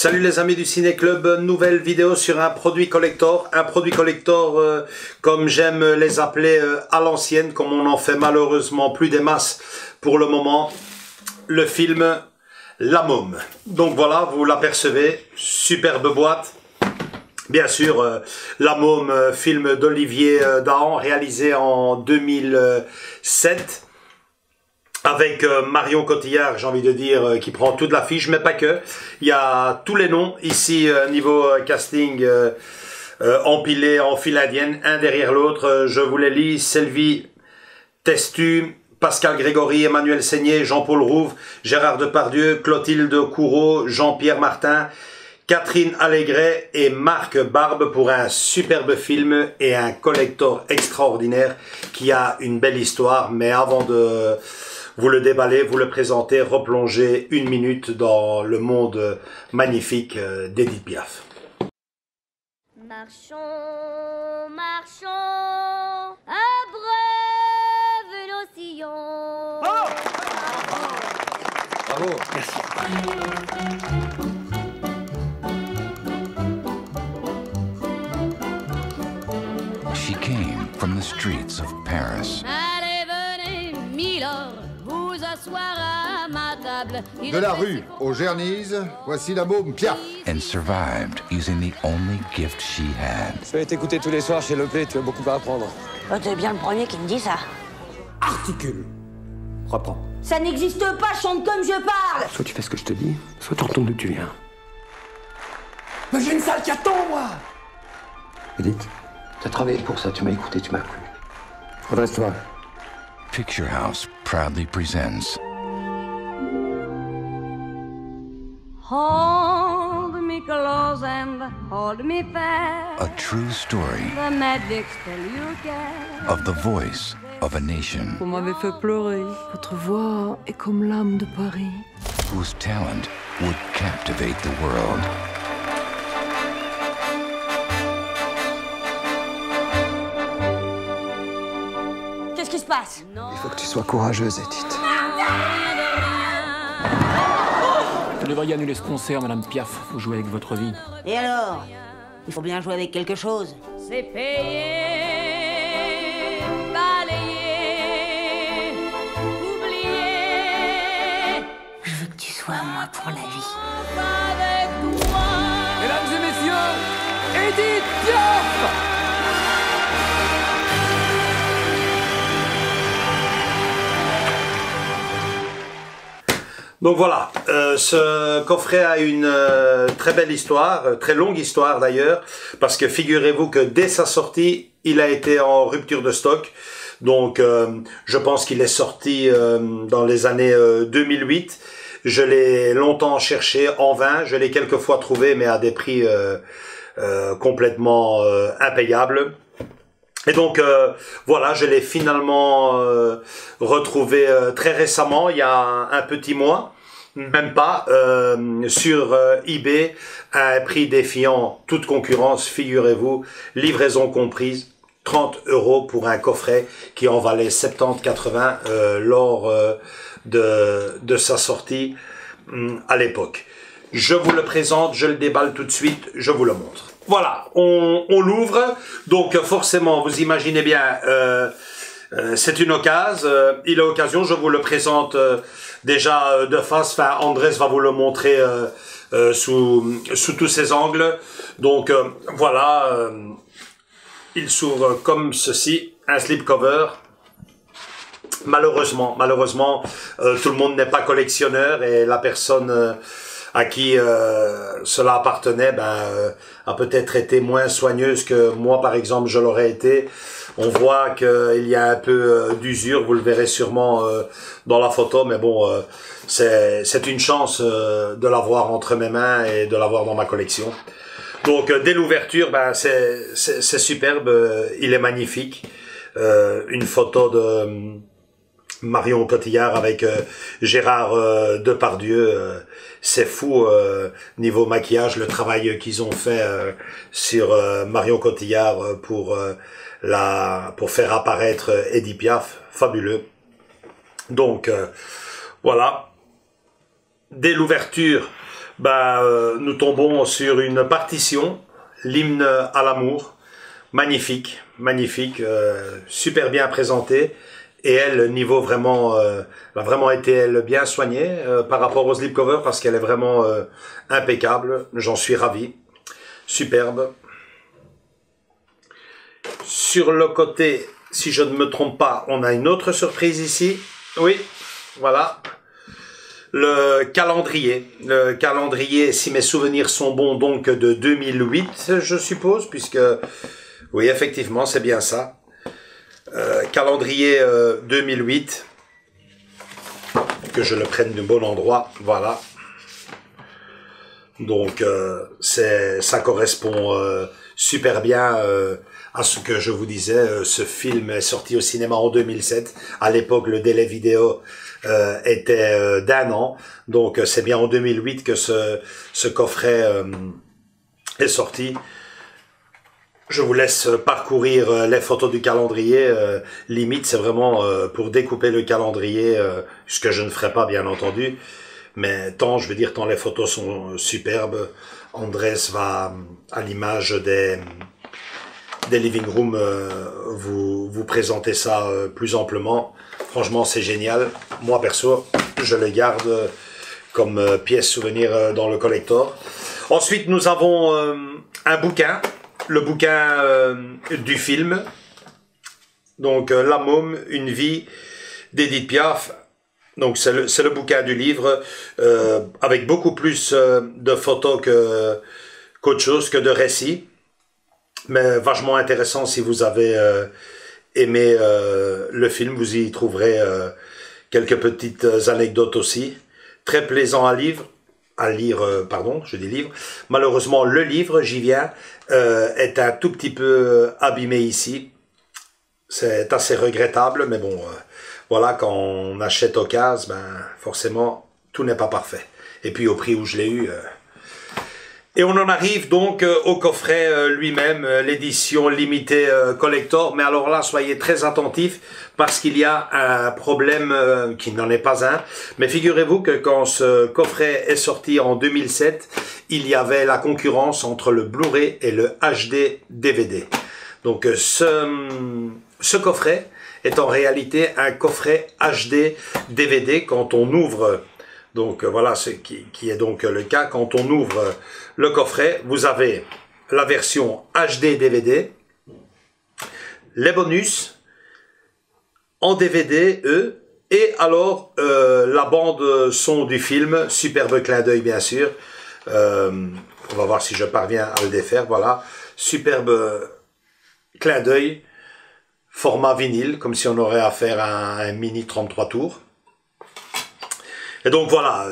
Salut les amis du Ciné Club, nouvelle vidéo sur un produit collector comme j'aime les appeler à l'ancienne, comme on en fait malheureusement plus des masses pour le moment, le film La Môme. Donc voilà, vous l'apercevez, superbe boîte. Bien sûr, La Môme, film d'Olivier Dahan, réalisé en 2007. Avec Marion Cotillard, j'ai envie de dire, qui prend toute l'affiche, mais pas que. Il y a tous les noms ici, niveau casting, empilés en file indienne, un derrière l'autre. Je vous les lis: Sylvie Testu, Pascal Grégory, Emmanuel Seigné, Jean-Paul Rouve, Gérard Depardieu, Clotilde Courreau, Jean-Pierre Martin, Catherine Allégret et Marc Barbe pour un superbe film et un collector extraordinaire qui a une belle histoire. Mais avant de vous le déballer, vous le présenter, replonger une minute dans le monde magnifique d'Édith Piaf. Marchons, marchons, abreuve nos sillons. Bravo! Bravo, merci. She came from the streets of Paris. Allez, venez, Milord, vous asseoir à ma table. De la rue aux Gernizes, voici La Môme Piaf. And survived using the only gift she had. Je vais t'écouter tous les soirs chez Lepé, tu as beaucoup à apprendre. Oh, t'es bien le premier qui me dit ça. Articule. Reprends. Ça n'existe pas, chante comme je parle. Soit tu fais ce que je te dis, soit tu retournes d'où tu viens. Mais j'ai une salle qui attend, moi. Edith, t'as travaillé pour ça, tu m'as écouté, tu m'as cru. Redresse-toi. Picture House proudly presents Hold me close and hold me fast. a true story The magic spell you cast. of the voice of a nation Vous m'avez fait pleurer. Votre voix est comme l'âme de Paris. whose talent would captivate the world. Qu'est-ce qui se passe? Il faut que tu sois courageuse, Edith. Vous devriez annuler ce concert, Madame Piaf. Faut jouer avec votre vie. Et alors? Il faut bien jouer avec quelque chose. C'est payé, balayé, oublié. Je veux que tu sois à moi pour la vie. Avec toi. Mesdames et messieurs, Édith Piaf! Donc voilà, ce coffret a une très belle histoire, très longue histoire d'ailleurs, parce que figurez-vous que dès sa sortie, il a été en rupture de stock. Donc je pense qu'il est sorti dans les années 2008. Je l'ai longtemps cherché en vain, je l'ai quelques fois trouvé, mais à des prix complètement impayables. Et donc voilà, je l'ai finalement retrouvé très récemment, il y a un petit mois, même pas, sur eBay, à un prix défiant toute concurrence, figurez-vous, livraison comprise, 30 € pour un coffret qui en valait 70-80 lors de sa sortie à l'époque. Je vous le présente, je le déballe tout de suite, je vous le montre. Voilà, on l'ouvre, donc forcément, vous imaginez bien, c'est une occasion, il est occasion, je vous le présente déjà de face, enfin Andrés va vous le montrer sous tous ses angles. Donc voilà, il s'ouvre comme ceci, un slipcover. Malheureusement, tout le monde n'est pas collectionneur et la personne à qui cela appartenait a peut-être été moins soigneuse que moi par exemple je l'aurais été. On voit qu'il y a un peu d'usure, vous le verrez sûrement dans la photo, mais bon, c'est une chance de l'avoir entre mes mains et de l'avoir dans ma collection. Donc dès l'ouverture, c'est superbe, il est magnifique. Une photo de Marion Cotillard avec Gérard Depardieu, c'est fou niveau maquillage, le travail qu'ils ont fait sur Marion Cotillard pour faire apparaître Édith Piaf, fabuleux. Donc voilà, dès l'ouverture, nous tombons sur une partition, l'hymne à l'amour, magnifique, magnifique, super bien présenté. Et elle, niveau vraiment, elle a vraiment été elle bien soignée par rapport au slipcover parce qu'elle est vraiment impeccable. J'en suis ravi, superbe. Sur le côté, si je ne me trompe pas, on a une autre surprise ici. Oui, voilà. Le calendrier, si mes souvenirs sont bons, donc de 2008, je suppose, puisque, oui, effectivement, c'est bien ça. Calendrier 2008, que je le prenne du bon endroit, voilà. Donc, ça correspond super bien à ce que je vous disais. Ce film est sorti au cinéma en 2007. À l'époque, le délai vidéo était d'1 an. Donc, c'est bien en 2008 que ce coffret est sorti. Je vous laisse parcourir les photos du calendrier. Limite, c'est vraiment pour découper le calendrier, ce que je ne ferai pas, bien entendu. Mais tant les photos sont superbes. Andrés va, à l'image des living rooms, vous présenter ça plus amplement. Franchement, c'est génial. Moi, perso, je le garde comme pièce souvenir dans le collector. Ensuite, nous avons un bouquin. Le bouquin du film. Donc, La Môme, une vie d'Edith Piaf. Donc, c'est le bouquin du livre, avec beaucoup plus de photos qu'autre chose, que de récits. Mais vachement intéressant si vous avez aimé le film. Vous y trouverez quelques petites anecdotes aussi. Très plaisant à lire. Je dis livre. Malheureusement, le livre, j'y viens, est un tout petit peu abîmé ici. C'est assez regrettable, mais bon, voilà, quand on achète occasion, forcément, tout n'est pas parfait. Et puis au prix où je l'ai eu. Et on en arrive donc au coffret lui-même, l'édition limitée collector. Mais alors là, soyez très attentifs parce qu'il y a un problème qui n'en est pas un. Mais figurez-vous que quand ce coffret est sorti en 2007, il y avait la concurrence entre le Blu-ray et le HD DVD. Donc ce coffret est en réalité un coffret HD DVD quand on ouvre. Donc voilà ce qui est donc le cas. Quand on ouvre le coffret, vous avez la version HD DVD, les bonus en DVD, et alors la bande son du film, superbe clin d'œil bien sûr. On va voir si je parviens à le défaire, voilà. Superbe clin d'œil, format vinyle, comme si on aurait affaire à un mini 33 tours. Et donc voilà,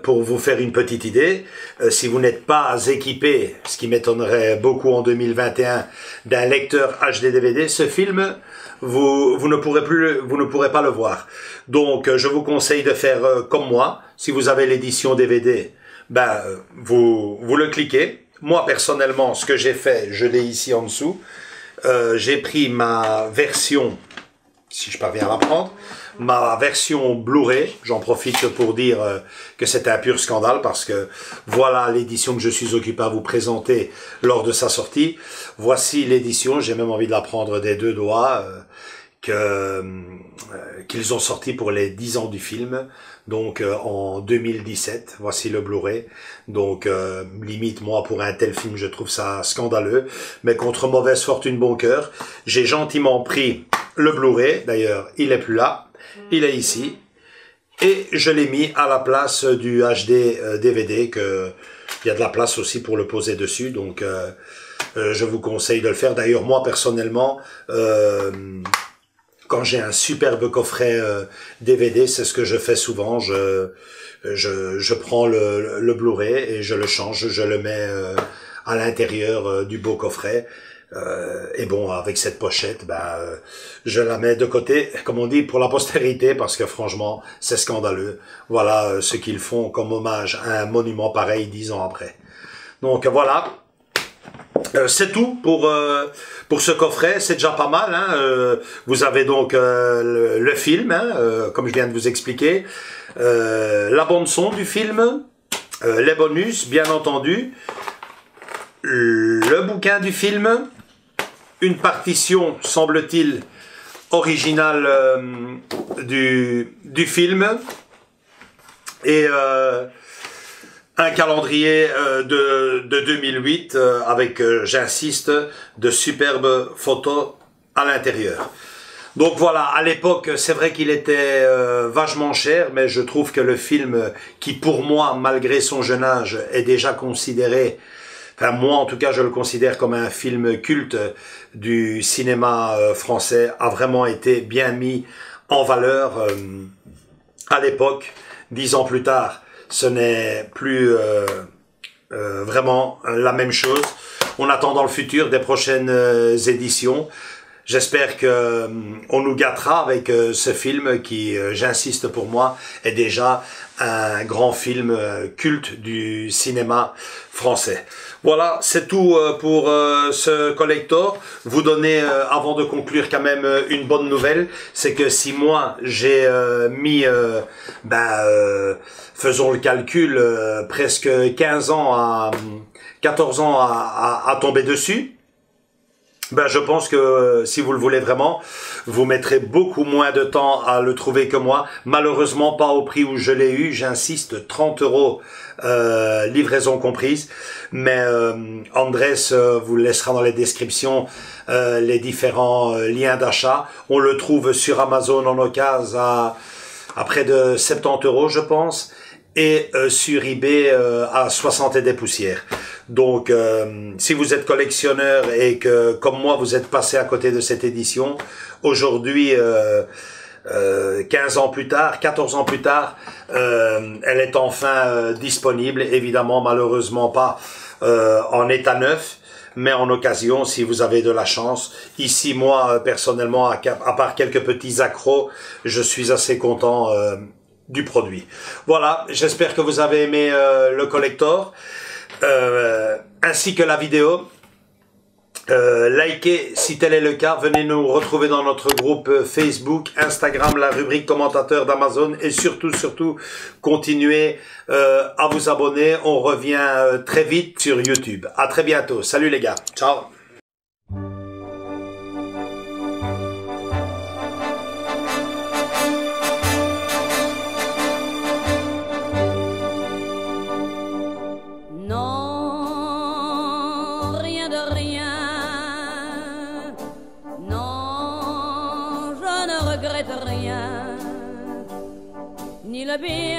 pour vous faire une petite idée, si vous n'êtes pas équipé, ce qui m'étonnerait beaucoup en 2021, d'un lecteur HD DVD, ce film, vous ne pourrez pas le voir. Donc je vous conseille de faire comme moi. Si vous avez l'édition DVD, vous le cliquez. Moi personnellement, ce que j'ai fait, je l'ai ici en dessous. J'ai pris ma version, si je parviens à la prendre, ma version Blu-ray. J'en profite pour dire que c'est un pur scandale parce que voilà l'édition que je suis occupé à vous présenter lors de sa sortie. Voici l'édition, j'ai même envie de la prendre des deux doigts, qu'ils ont sorti pour les 10 ans du film, donc en 2017. Voici le Blu-ray. Donc limite, moi, pour un tel film, je trouve ça scandaleux. Mais contre mauvaise fortune, bon cœur, j'ai gentiment pris le Blu-ray. D'ailleurs, il est plus là. Il est ici. Et je l'ai mis à la place du HD DVD, que il y a de la place aussi pour le poser dessus. Donc je vous conseille de le faire. D'ailleurs, moi, personnellement, quand j'ai un superbe coffret DVD, c'est ce que je fais souvent. Je prends le Blu-ray et je le change, je le mets à l'intérieur du beau coffret. Et bon, avec cette pochette, je la mets de côté, comme on dit, pour la postérité, parce que franchement, c'est scandaleux. Voilà ce qu'ils font comme hommage à un monument pareil 10 ans après. Donc voilà. C'est tout pour ce coffret, c'est déjà pas mal. Vous avez donc le film, comme je viens de vous expliquer, la bande son du film, les bonus, bien entendu, le bouquin du film, une partition, semble-t-il, originale du film, et un calendrier de 2008 avec, j'insiste, de superbes photos à l'intérieur. Donc voilà, à l'époque, c'est vrai qu'il était vachement cher, mais je trouve que le film, qui pour moi, malgré son jeune âge, est déjà considéré, enfin moi en tout cas je le considère comme un film culte du cinéma français, a vraiment été bien mis en valeur à l'époque. 10 ans plus tard, ce n'est plus vraiment la même chose. On attend dans le futur des prochaines éditions. J'espère que on nous gâtera avec ce film qui, j'insiste pour moi, est déjà un grand film culte du cinéma français. Voilà, c'est tout pour ce collector. Vous donner, avant de conclure, quand même une bonne nouvelle, c'est que si moi j'ai mis, faisons le calcul, presque 15 ans à 14 ans à tomber dessus, ben, je pense que si vous le voulez vraiment, vous mettrez beaucoup moins de temps à le trouver que moi. Malheureusement, pas au prix où je l'ai eu. J'insiste, 30 €, livraison comprise. Mais Andrés vous laissera dans les descriptions les différents liens d'achat. On le trouve sur Amazon en occasion à près de 70 €, je pense. Et sur eBay à 60 et des poussières. Donc, si vous êtes collectionneur et que, comme moi, vous êtes passé à côté de cette édition, aujourd'hui, 15 ans plus tard, 14 ans plus tard, elle est enfin disponible. Évidemment, malheureusement pas en état neuf, mais en occasion, si vous avez de la chance. Ici, moi, personnellement, à part quelques petits accros, je suis assez content du produit. Voilà, j'espère que vous avez aimé le collector, ainsi que la vidéo. Likez si tel est le cas, venez nous retrouver dans notre groupe Facebook, Instagram, la rubrique commentateur d'Amazon, et surtout, continuez à vous abonner. On revient très vite sur YouTube. À très bientôt. Salut les gars. Ciao. Ni le bien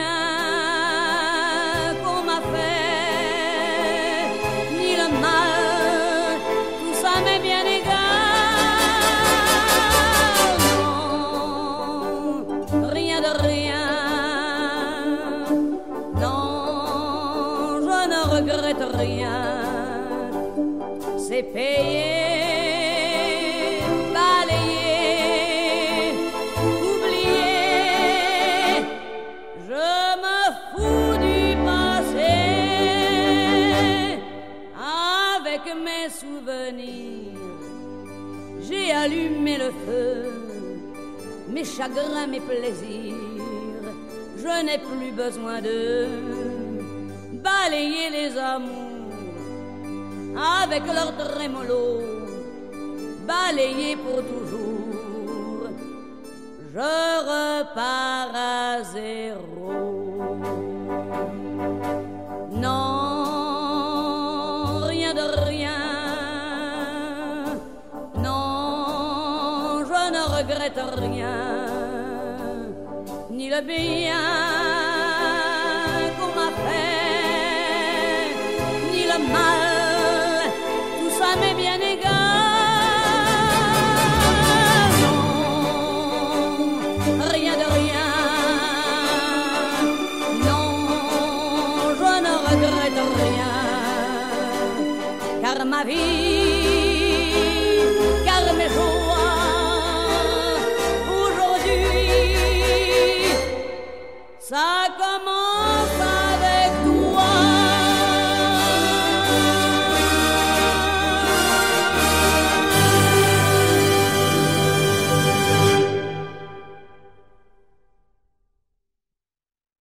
qu'on m'a fait, ni le mal, tout ça m'est bien égal. Non, rien de rien. Non, je ne regrette rien. C'est payé. J'ai allumé le feu, mes chagrins, mes plaisirs. Je n'ai plus besoin de balayer les amours avec leur trémolo, balayer pour toujours. Je repars à zéro. Non, rien de rien. Je ne regrette rien, ni le bien qu'on m'a fait, ni le mal, tout ça m'est bien égal. Non, rien de rien. Non, je ne regrette rien, car ma vie